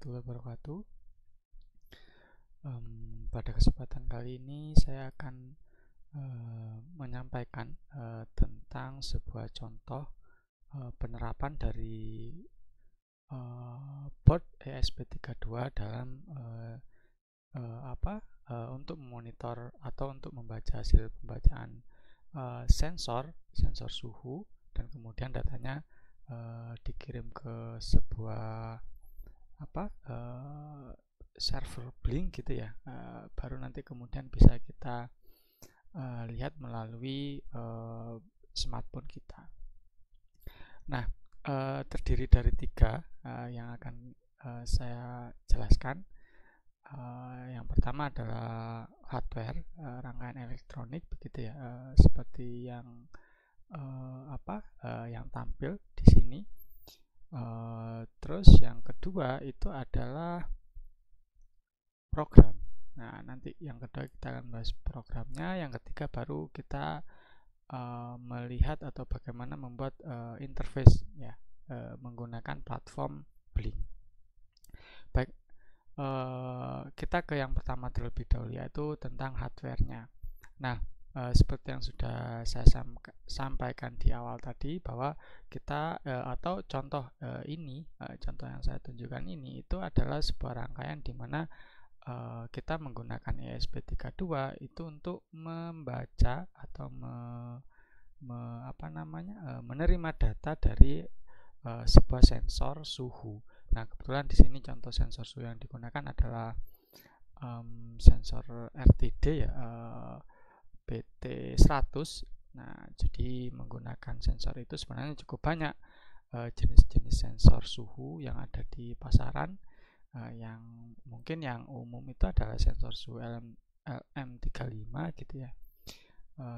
warahmatullahi wabarakatuh. Pada kesempatan kali ini saya akan menyampaikan tentang sebuah contoh penerapan dari board ESP32 dalam untuk memonitor atau untuk membaca hasil pembacaan sensor suhu, dan kemudian datanya dikirim ke sebuah server Blink gitu ya. Baru nanti kemudian bisa kita lihat melalui smartphone kita. Nah, terdiri dari tiga yang akan saya jelaskan. Yang pertama adalah hardware, rangkaian elektronik begitu ya, seperti yang yang tampil di sini. Terus yang kedua itu adalah program. Nah, nanti yang kedua kita akan bahas programnya. Yang ketiga baru kita melihat atau bagaimana membuat interface ya, menggunakan platform Blink. Baik, kita ke yang pertama terlebih dahulu, yaitu tentang hardware-nya. Nah, seperti yang sudah saya sampaikan di awal tadi, bahwa kita atau contoh contoh yang saya tunjukkan ini itu adalah sebuah rangkaian di mana kita menggunakan ESP32 itu untuk membaca atau menerima data dari sebuah sensor suhu. Nah, kebetulan di sini contoh sensor suhu yang digunakan adalah sensor RTD ya, BT100. Nah, jadi menggunakan sensor itu sebenarnya cukup banyak jenis-jenis sensor suhu yang ada di pasaran. Yang mungkin yang umum itu adalah sensor suhu LM35 gitu ya.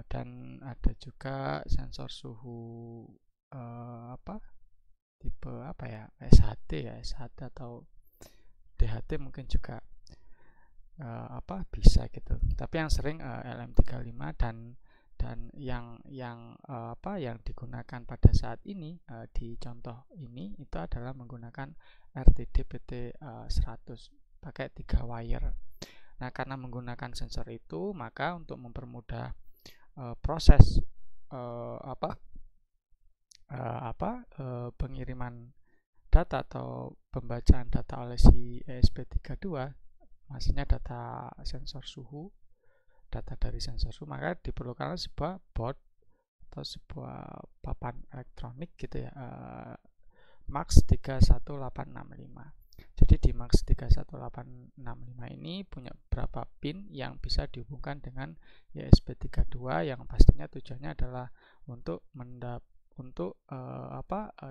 Dan ada juga sensor suhu tipe SHT ya, SHT atau DHT mungkin juga bisa gitu. Tapi yang sering LM35 dan yang digunakan pada saat ini di contoh ini itu adalah menggunakan RTD BT100 pakai 3 wire. Nah, karena menggunakan sensor itu, maka untuk mempermudah proses pengiriman data atau pembacaan data oleh si ESP32, maksudnya data sensor suhu, data dari sensor suhu, maka diperlukan sebuah board atau sebuah papan elektronik gitu ya, MAX 31865. Jadi di MAX 31865 ini punya beberapa pin yang bisa dihubungkan dengan ESP32, yang pastinya tujuannya adalah untuk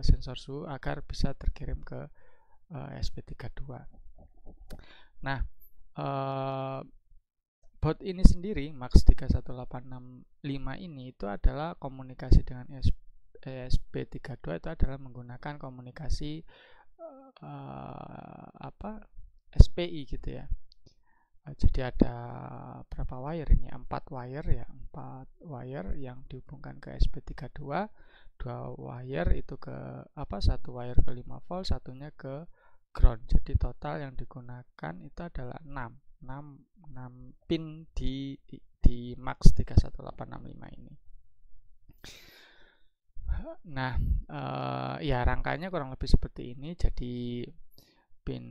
sensor suhu agar bisa terkirim ke ESP32. Nah, board ini sendiri, MAX 31865 ini itu adalah komunikasi dengan ESP32 itu adalah menggunakan komunikasi SPI gitu ya. Jadi ada berapa wire ini? 4 wire ya, 4 wire yang dihubungkan ke ESP32. 2 wire itu ke satu wire ke 5 volt, satunya ke ground. Jadi total yang digunakan itu adalah 6 pin di MAX 31865 ini. Nah, ya rangkaiannya kurang lebih seperti ini. Jadi pin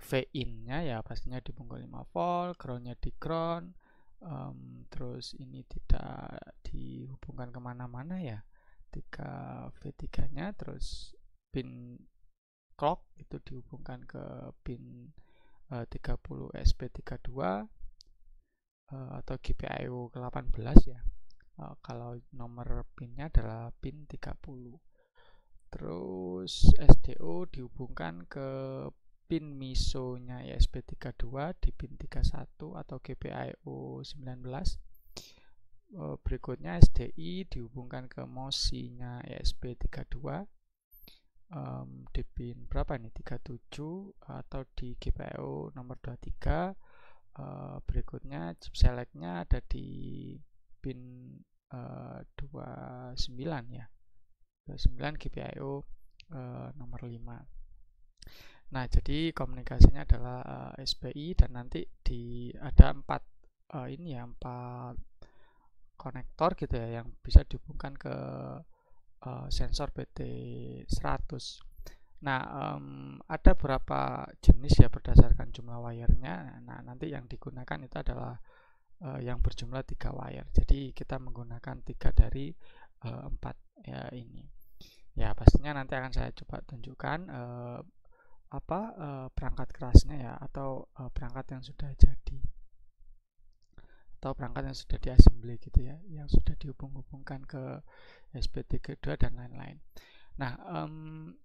V-in-nya ya pastinya di punggung 5 volt, ground-nya di ground, terus ini tidak dihubungkan kemana-mana ya, 3 V3-nya, terus pin clock itu dihubungkan ke pin 30 SP32 atau GPIO ke-18 ya. Kalau nomor pinnya adalah pin 30. Terus SDO dihubungkan ke pin MISO-nya ESP32 di pin 31 atau GPIO 19. Berikutnya SDI dihubungkan ke MOSI-nya ESP32 di pin berapa nih, 37 atau di GPIO nomor 23. Berikutnya chip select-nya ada di pin 29 ya, 29 GPIO nomor 5. Nah, jadi komunikasinya adalah SPI, dan nanti ada empat konektor gitu ya yang bisa dihubungkan ke sensor BT100. Nah, ada beberapa jenis ya berdasarkan jumlah wire-nya. Nah, nanti yang digunakan itu adalah yang berjumlah 3 wire. Jadi kita menggunakan 3 dari 4 ya ini. Ya, pastinya nanti akan saya coba tunjukkan perangkat kerasnya ya, atau perangkat yang sudah jadi, atau perangkat yang sudah diassembly gitu ya, yang sudah dihubung-hubungkan ke SP32 dan lain-lain. Nah,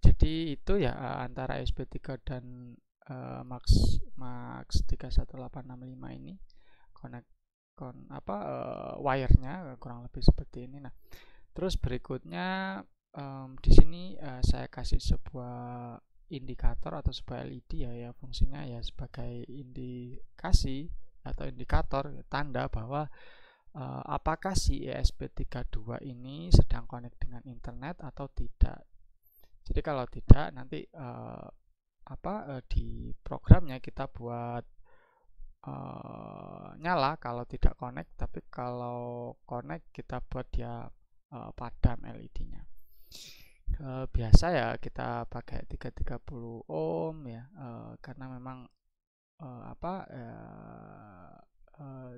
jadi itu ya antara SP3 dan Max 31865 ini wire-nya kurang lebih seperti ini. Nah, terus berikutnya di sini saya kasih sebuah indikator atau sebuah LED ya fungsinya ya sebagai indikasi atau indikator tanda bahwa apakah si ESP32 ini sedang connect dengan internet atau tidak. Jadi kalau tidak, nanti di programnya kita buat nyala kalau tidak connect, tapi kalau connect kita buat dia padam LED-nya. Biasa ya kita pakai 330 ohm ya, karena memang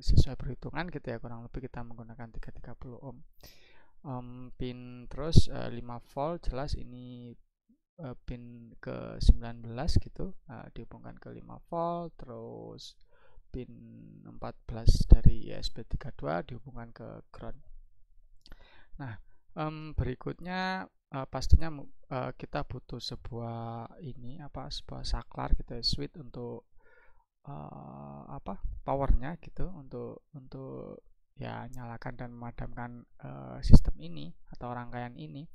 sesuai perhitungan gitu ya, kurang lebih kita menggunakan 330 ohm. Pin terus 5 volt, jelas ini pin ke 19 gitu, dihubungkan ke 5 volt. Terus pin 14 dari ESP32 dihubungkan ke ground. Nah, berikutnya pastinya kita butuh sebuah sebuah saklar gitu ya, switch untuk powernya gitu, untuk ya nyalakan dan memadamkan sistem ini atau rangkaian ini.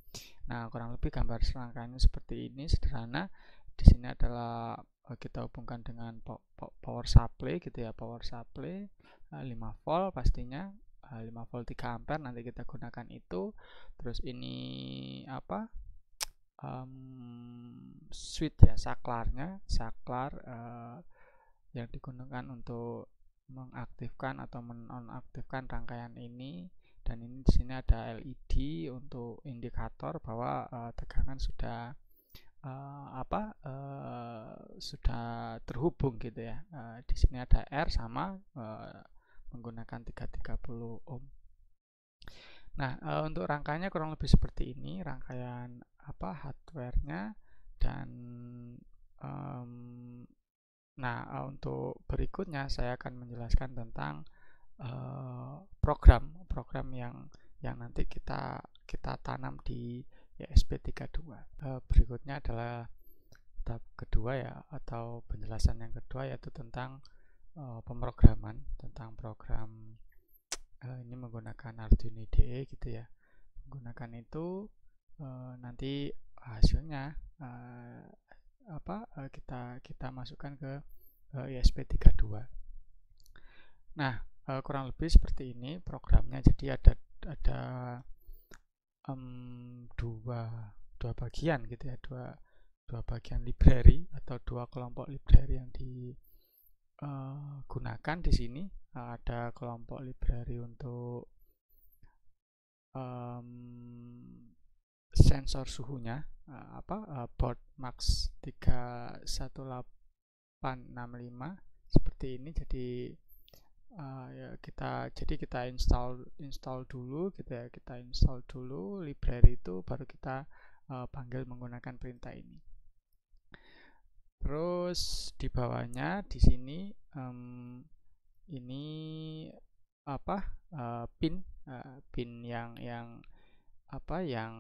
Nah, kurang lebih gambar rangkaiannya seperti ini, sederhana. Di sini adalah kita hubungkan dengan power supply gitu ya, power supply 5 volt pastinya, 5 volt 3 ampere nanti kita gunakan itu. Terus ini switch ya, saklar yang digunakan untuk mengaktifkan atau menonaktifkan rangkaian ini. Dan ini di sini ada LED untuk indikator bahwa tegangan sudah sudah terhubung gitu ya. Di sini ada R sama menggunakan 330 ohm. Nah, untuk rangkaiannya kurang lebih seperti ini, rangkaian hardware-nya. Dan untuk berikutnya saya akan menjelaskan tentang program yang nanti kita tanam di ESP32. Berikutnya adalah tahap kedua ya, atau penjelasan yang kedua, yaitu tentang pemrograman, tentang program ini menggunakan Arduino IDE gitu ya. Menggunakan itu nanti hasilnya kita masukkan ke ESP32. Nah, kurang lebih seperti ini programnya. Jadi ada dua bagian gitu ya, dua bagian library atau dua kelompok library yang digunakan di sini. Ada kelompok library untuk sensor suhunya, board Max 31865 seperti ini. Jadi kita install dulu gitu ya, kita install dulu library itu, baru kita panggil menggunakan perintah ini. Terus di bawahnya di sini ini pin yang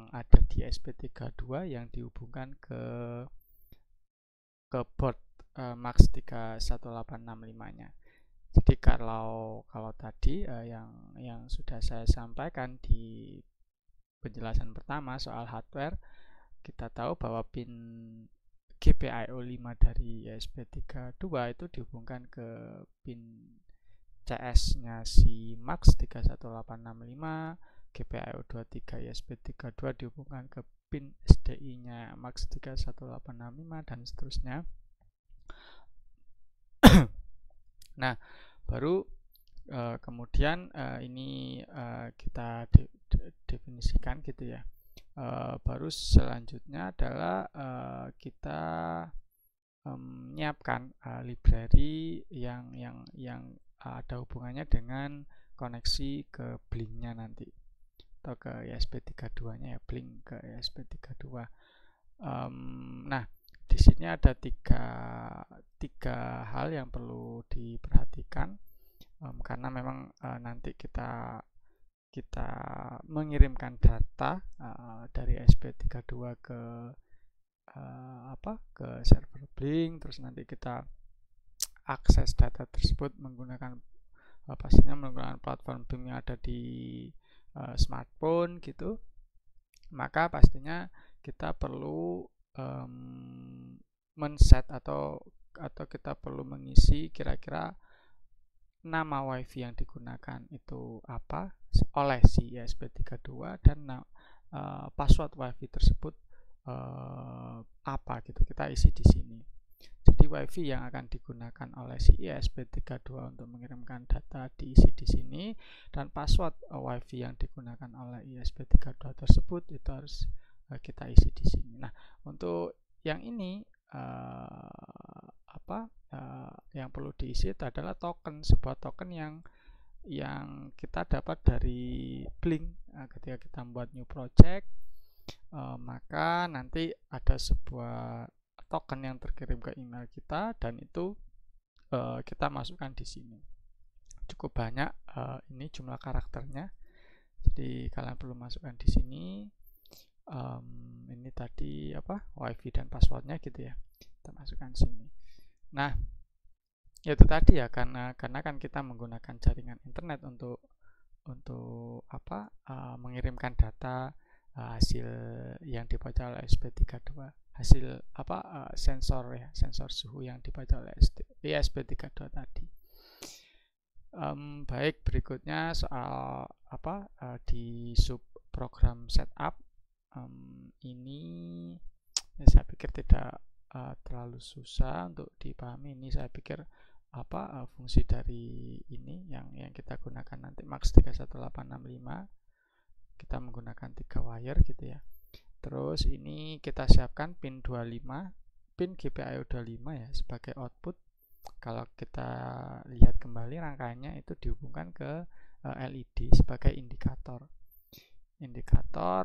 ada di SP32 yang dihubungkan ke board Max 31865-nya. Jadi kalau tadi yang sudah saya sampaikan di penjelasan pertama soal hardware, kita tahu bahwa pin GPIO 5 dari ESP32 itu dihubungkan ke pin CS-nya si Max 31865, GPIO 23 ESP32 dihubungkan ke pin SDI-nya Max 31865 dan seterusnya. Nah, baru kemudian ini kita definisikan gitu ya. Baru selanjutnya adalah kita menyiapkan library yang ada hubungannya dengan koneksi ke Blink-nya nanti atau ke ESP32-nya ya, Blink ke ESP32. Nah, di sini ada tiga hal yang perlu diperhatikan karena memang nanti kita mengirimkan data dari ESP32 ke ke server Blink, terus nanti kita akses data tersebut menggunakan pastinya menggunakan platform Blink yang ada di smartphone gitu. Maka pastinya kita perlu men-set atau kita perlu mengisi kira-kira nama WiFi yang digunakan itu apa oleh si ESP32 dan password WiFi tersebut apa gitu, kita isi di sini. Jadi WiFi yang akan digunakan oleh si ESP32 untuk mengirimkan data diisi di sini, dan password WiFi yang digunakan oleh ESP32 tersebut itu harus kita isi di sini. Nah, untuk yang ini yang perlu diisi itu adalah token, sebuah token yang kita dapat dari Blink ketika kita membuat new project. Maka nanti ada sebuah token yang terkirim ke email kita dan itu kita masukkan di sini. Cukup banyak ini jumlah karakternya, jadi kalian perlu masukkan di sini. Ini tadi WiFi dan passwordnya gitu ya, kita masukkan sini. Nah, itu tadi ya, karena kan kita menggunakan jaringan internet untuk mengirimkan data hasil yang dibaca oleh ESP32, hasil sensor suhu yang dibaca oleh ESP32 tadi. Baik, berikutnya soal di sub program setup. Ini ya, saya pikir tidak terlalu susah untuk dipahami. Ini saya pikir fungsi dari ini yang kita gunakan nanti MAX 31865. Kita menggunakan 3 wire gitu ya. Terus ini kita siapkan pin 25, pin GPIO 25 ya sebagai output. Kalau kita lihat kembali rangkaiannya itu dihubungkan ke LED sebagai indikator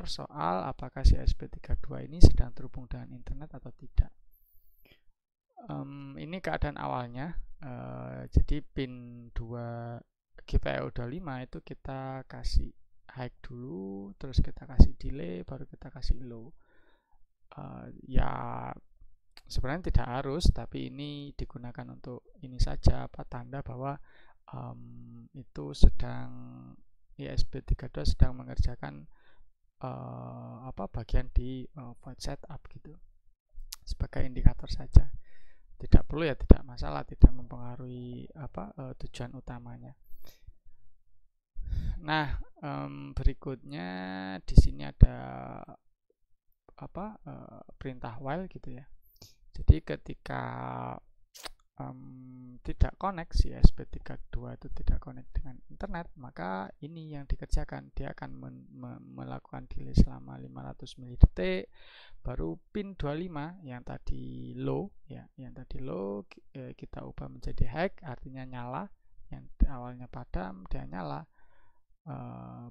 soal apakah si ESP32 ini sedang terhubung dengan internet atau tidak. Ini keadaan awalnya. Jadi pin 2 GPIO 25 itu kita kasih high dulu, terus kita kasih delay, baru kita kasih low. Ya sebenarnya tidak harus, tapi ini digunakan untuk ini saja, tanda bahwa itu sedang ESP32 sedang mengerjakan bagian di void setup gitu, sebagai indikator saja. Tidak perlu ya, tidak masalah, tidak mempengaruhi tujuan utamanya. Nah, berikutnya di sini ada perintah while gitu ya. Jadi ketika tidak connect, si ESP32 itu tidak connect dengan internet, maka ini yang dikerjakan, dia akan melakukan delay selama 500 mili-detik. Baru pin 25 yang tadi low ya, kita ubah menjadi high, artinya nyala. Yang awalnya padam dia nyala.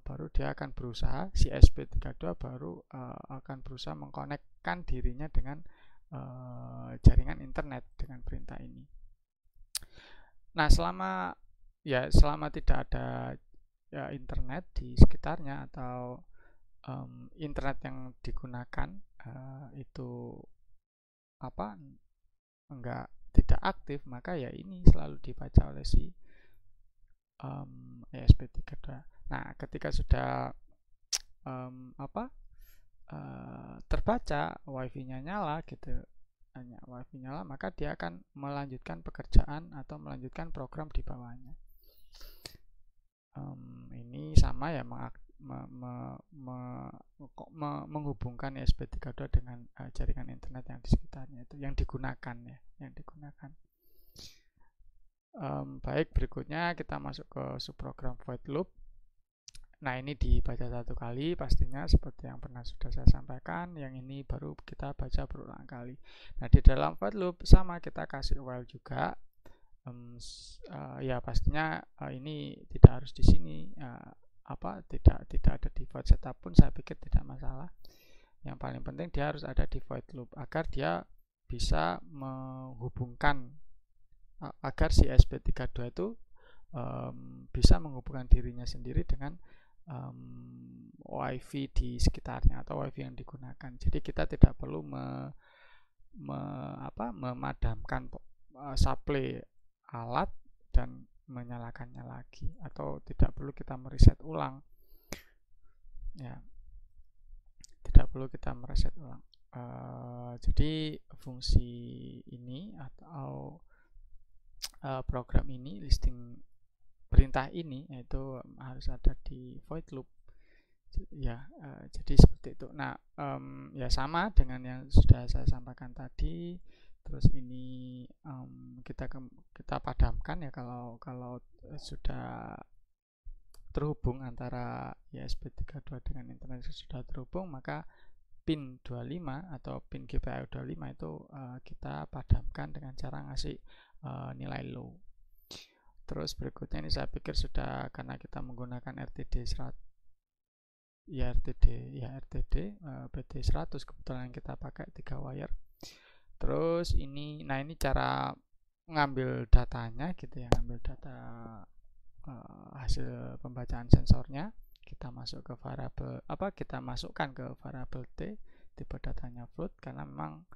Baru dia akan berusaha, si ESP32 baru akan berusaha mengkonekkan dirinya dengan jaringan internet dengan perintah ini. Nah, selama tidak ada internet di sekitarnya atau internet yang digunakan itu tidak aktif, maka ya ini selalu dibaca oleh si ESP32. Nah, ketika sudah terbaca WiFi-nya nyala gitu, WiFi nyala, maka dia akan melanjutkan pekerjaan atau melanjutkan program di bawahnya. Ini sama ya, menghubungkan ESP32 dengan jaringan internet yang di sekitarnya itu yang digunakan. Baik, berikutnya kita masuk ke subprogram void loop. Nah, ini dibaca satu kali pastinya seperti yang pernah sudah saya sampaikan. Yang ini baru kita baca berulang kali. Nah, di dalam void loop sama kita kasih while juga. Ya pastinya ini tidak harus di sini, tidak ada di void setup pun saya pikir tidak masalah. Yang paling penting dia harus ada di void loop agar dia bisa menghubungkan, agar si SP32 itu bisa menghubungkan dirinya sendiri dengan WiFi di sekitarnya atau WiFi yang digunakan. Jadi kita tidak perlu memadamkan supply alat dan menyalakannya lagi, atau tidak perlu kita mereset ulang, ya tidak perlu kita mereset ulang. Jadi fungsi ini atau program ini, listing perintah ini yaitu harus ada di void loop ya. Jadi seperti itu. Nah, ya sama dengan yang sudah saya sampaikan tadi. Terus ini kita padamkan ya kalau sudah terhubung antara ESP32 dengan internet sudah terhubung, maka pin 25 atau pin GPIO 25 itu kita padamkan dengan cara ngasih nilai low. Terus berikutnya ini saya pikir sudah, karena kita menggunakan RTD BT100 kebetulan yang kita pakai 3 wire. Terus ini, nah ini cara ngambil datanya gitu ya, ngambil data hasil pembacaan sensornya. Kita masuk ke variabel kita masukkan ke variabel T, tipe datanya float, karena memang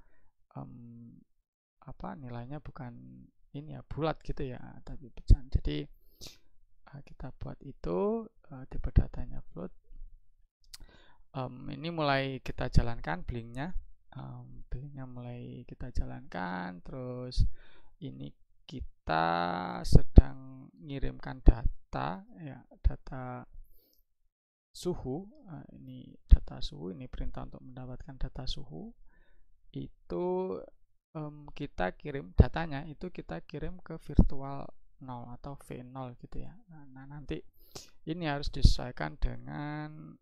nilainya bukan ini ya bulat gitu ya, tapi pecahan. Jadi kita buat itu tipe datanya float. Ini mulai kita jalankan blinknya, mulai kita jalankan. Terus ini kita sedang mengirimkan data ya, data suhu. Ini data suhu, ini perintah untuk mendapatkan data suhu. Itu kita kirim datanya, itu kita kirim ke virtual 0 atau V0 gitu ya. Nah, nanti ini harus disesuaikan dengan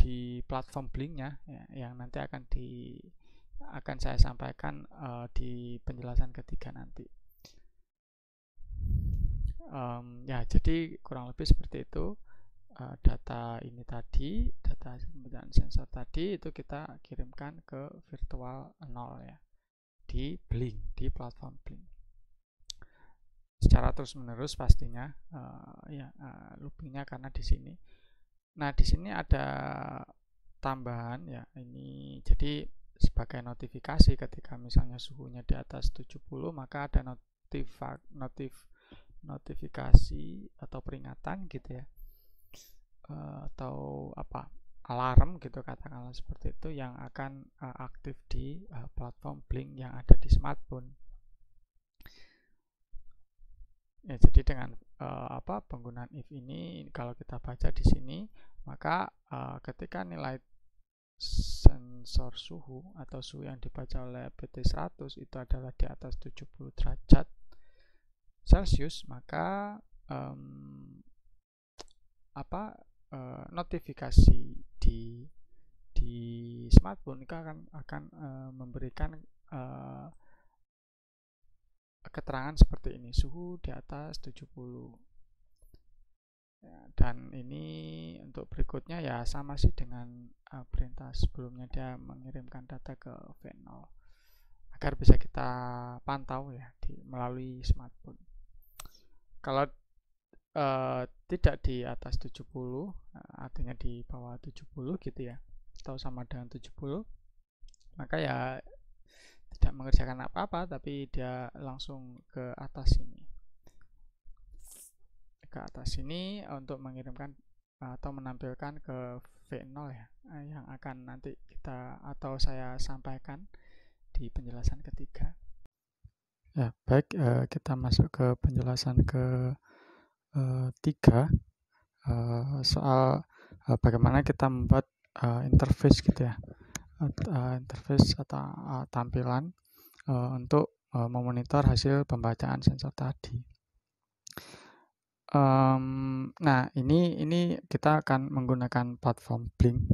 di platform blinknya ya, yang nanti akan saya sampaikan di penjelasan ketiga nanti. Ya, jadi kurang lebih seperti itu. Data ini tadi, data pembacaan sensor tadi itu kita kirimkan ke virtual 0 ya, di Blink, di platform Blink secara terus menerus pastinya. Loopingnya karena di sini. Nah, di sini ada tambahan ya, ini jadi sebagai notifikasi ketika misalnya suhunya di atas 70, maka ada notifikasi atau peringatan gitu ya, atau alarm gitu katakanlah seperti itu, yang akan aktif di platform Blink yang ada di smartphone ya. Jadi dengan penggunaan if ini, kalau kita baca di sini, maka ketika nilai sensor suhu atau suhu yang dibaca oleh BT100 itu adalah di atas 70 derajat Celcius, maka notifikasi di smartphone itu akan memberikan keterangan seperti ini, suhu di atas 70 ya. Dan ini untuk berikutnya ya sama sih dengan perintah sebelumnya, dia mengirimkan data ke V0 agar bisa kita pantau ya melalui smartphone. Kalau tidak di atas 70, artinya di bawah 70 gitu ya, atau sama dengan 70, maka ya tidak mengerjakan apa-apa, tapi dia langsung ke atas sini untuk mengirimkan atau menampilkan ke V0 ya, yang akan nanti saya sampaikan di penjelasan ketiga. Ya, baik, kita masuk ke penjelasan ke 3, soal bagaimana kita membuat interface gitu ya, interface atau tampilan untuk memonitor hasil pembacaan sensor tadi. Nah, ini kita akan menggunakan platform Blink.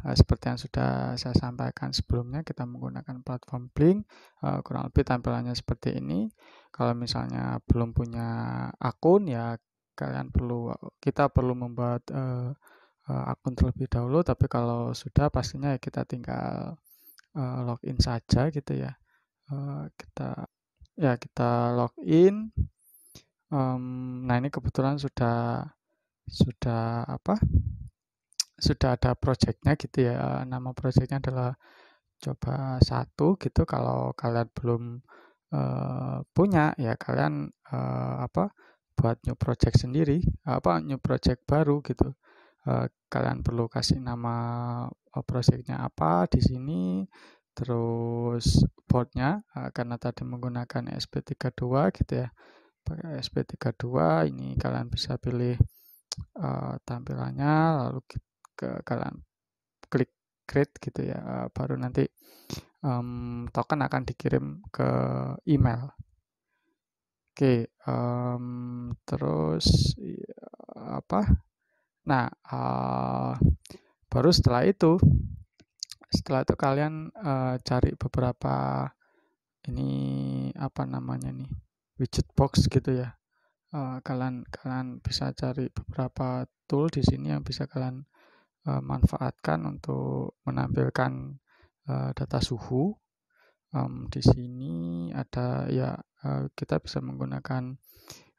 Seperti yang sudah saya sampaikan sebelumnya, kita menggunakan platform Blink. Kurang lebih tampilannya seperti ini. Kalau misalnya belum punya akun, ya kita perlu membuat akun terlebih dahulu. Tapi kalau sudah, pastinya ya kita tinggal login saja gitu ya. Kita login. Nah, ini kebetulan sudah ada projectnya gitu ya. Nama projectnya adalah coba 1 gitu. Kalau kalian belum punya, ya kalian buat new project sendiri, new project baru gitu. Kalian perlu kasih nama projectnya apa di sini, terus boardnya karena tadi menggunakan ESP32 gitu ya. Pakai ESP32 ini kalian bisa pilih tampilannya, lalu kalian klik create gitu ya, baru nanti token akan dikirim ke email. Oke, terus nah, baru setelah itu kalian cari beberapa widget box gitu ya. Kalian bisa cari beberapa tool di sini yang bisa kalian manfaatkan untuk menampilkan data suhu. Di sini ada ya, kita bisa menggunakan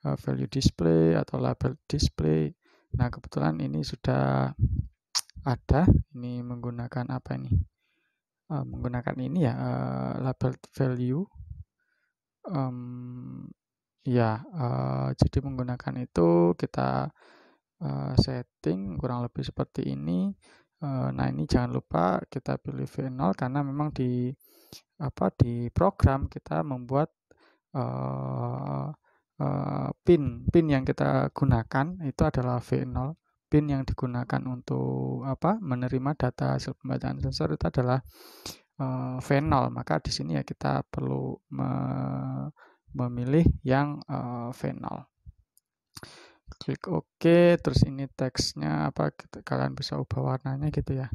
value display atau label display. Nah, kebetulan ini sudah ada. Ini menggunakan apa ini? Menggunakan ini ya, label value. Jadi menggunakan itu kita setting kurang lebih seperti ini. Nah, ini jangan lupa kita pilih V0 karena memang di program kita membuat pin yang kita gunakan itu adalah V0. Pin yang digunakan untuk menerima data hasil pembacaan sensor itu adalah V0. Maka di sini ya kita perlu memilih yang V0. Klik OK, terus ini teksnya kalian bisa ubah warnanya gitu ya.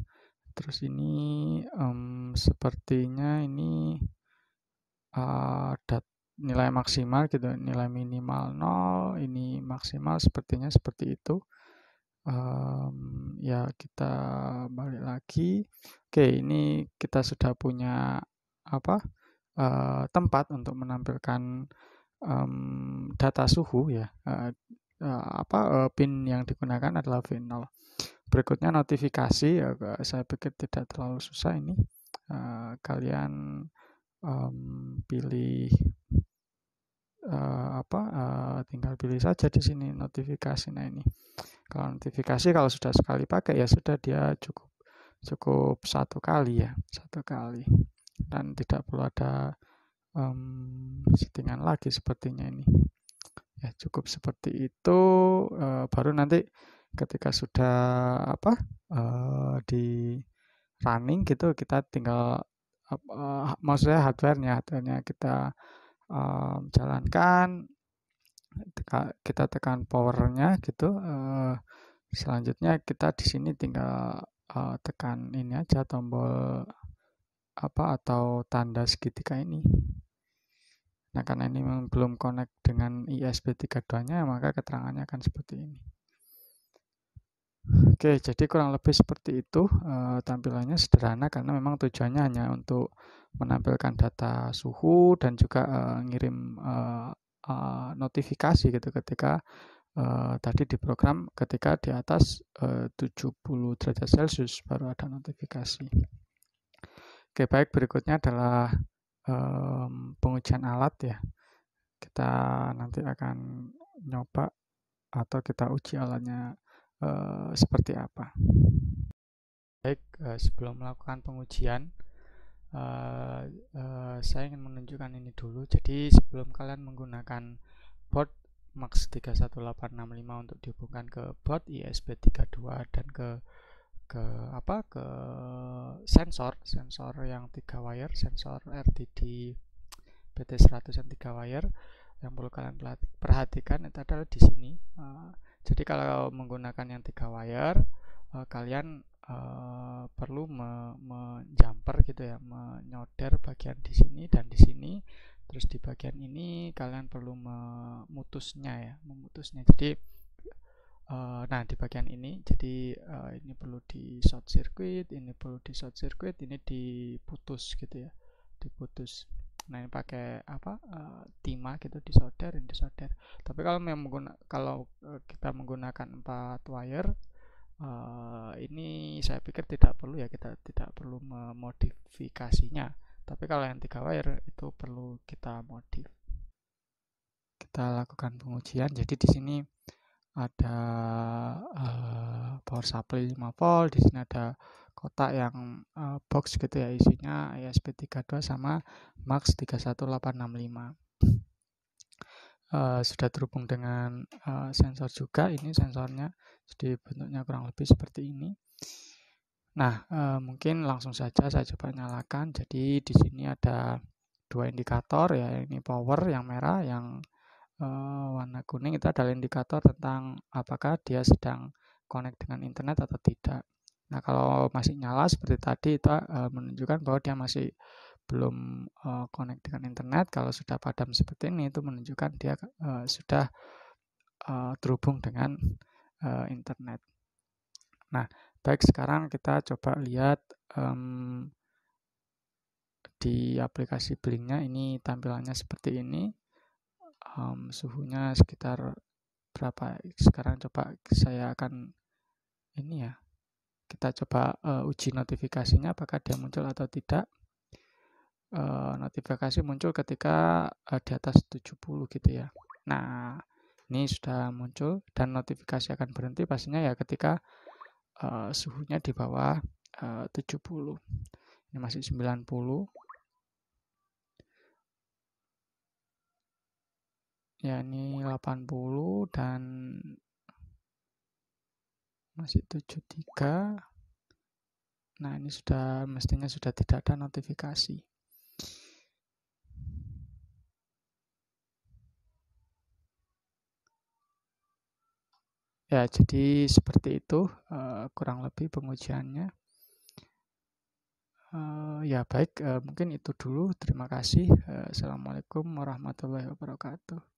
Terus ini sepertinya ini nilai maksimal gitu, nilai minimal 0, ini maksimal, sepertinya seperti itu. Ya kita balik lagi. Oke, ini kita sudah punya tempat untuk menampilkan data suhu ya. Pin yang digunakan adalah V0. Berikutnya notifikasi, ya, saya pikir tidak terlalu susah ini. Kalian pilih tinggal pilih saja di sini notifikasi. Nah, ini kalau notifikasi kalau sudah sekali pakai ya sudah, dia cukup satu kali dan tidak perlu ada settingan lagi sepertinya ini ya. Cukup seperti itu. Baru nanti ketika sudah di running gitu, kita tinggal maksudnya hardware-nya kita jalankan, kita tekan powernya gitu. Selanjutnya kita di sini tinggal tekan ini aja, tombol atau tanda segitiga ini. Nah, karena ini belum connect dengan ESP32-nya, maka keterangannya akan seperti ini. Oke, jadi kurang lebih seperti itu. Tampilannya sederhana karena memang tujuannya hanya untuk menampilkan data suhu dan juga ngirim notifikasi gitu ketika tadi di program ketika di atas 70 derajat Celcius baru ada notifikasi. Oke, baik, berikutnya adalah pengujian alat ya. Kita nanti akan nyoba atau kita uji alatnya seperti apa. Baik, sebelum melakukan pengujian saya ingin menunjukkan ini dulu. Jadi sebelum kalian menggunakan board MUX 31865 untuk dihubungkan ke board ESP32 dan ke ke ke sensor yang 3 wire, sensor RTD BT100 yang 3 wire. Yang perlu kalian perhatikan itu adalah di sini. Jadi kalau menggunakan yang 3 wire, kalian perlu menjumper gitu ya, menyoder bagian di sini dan di sini. Terus di bagian ini kalian perlu memutusnya. Jadi nah di bagian ini, jadi ini perlu di short circuit, ini perlu di short circuit, ini diputus gitu ya, diputus. Nah ini pakai timah gitu, disolder, ini disolder. Tapi kalau kita menggunakan 4 wire, ini saya pikir tidak perlu ya, kita tidak perlu memodifikasinya. Tapi kalau yang 3 wire itu perlu kita modif. Kita lakukan pengujian. Jadi di sini ada power supply 5 volt, di sini ada kotak yang box gitu ya, isinya ESP32 sama MUX 31865. Sudah terhubung dengan sensor juga, ini sensornya, jadi bentuknya kurang lebih seperti ini. Nah, mungkin langsung saja saya coba nyalakan. Jadi di sini ada 2 indikator ya, ini power yang merah, yang warna kuning itu adalah indikator tentang apakah dia sedang connect dengan internet atau tidak. Nah, kalau masih nyala seperti tadi itu menunjukkan bahwa dia masih belum connect dengan internet. Kalau sudah padam seperti ini itu menunjukkan dia sudah terhubung dengan internet. Nah, baik, sekarang kita coba lihat di aplikasi Blinknya. Ini tampilannya seperti ini. Suhunya sekitar berapa sekarang, coba saya akan ini ya, kita coba uji notifikasinya apakah dia muncul atau tidak. Notifikasi muncul ketika di atas 70 gitu ya. Nah ini sudah muncul, dan notifikasi akan berhenti pastinya ya ketika suhunya di bawah 70. Ini masih 90 ya, ini 80 dan masih 73. Nah ini mestinya sudah tidak ada notifikasi. Ya, jadi seperti itu kurang lebih pengujiannya. Ya baik, mungkin itu dulu. Terima kasih. Assalamualaikum warahmatullahi wabarakatuh.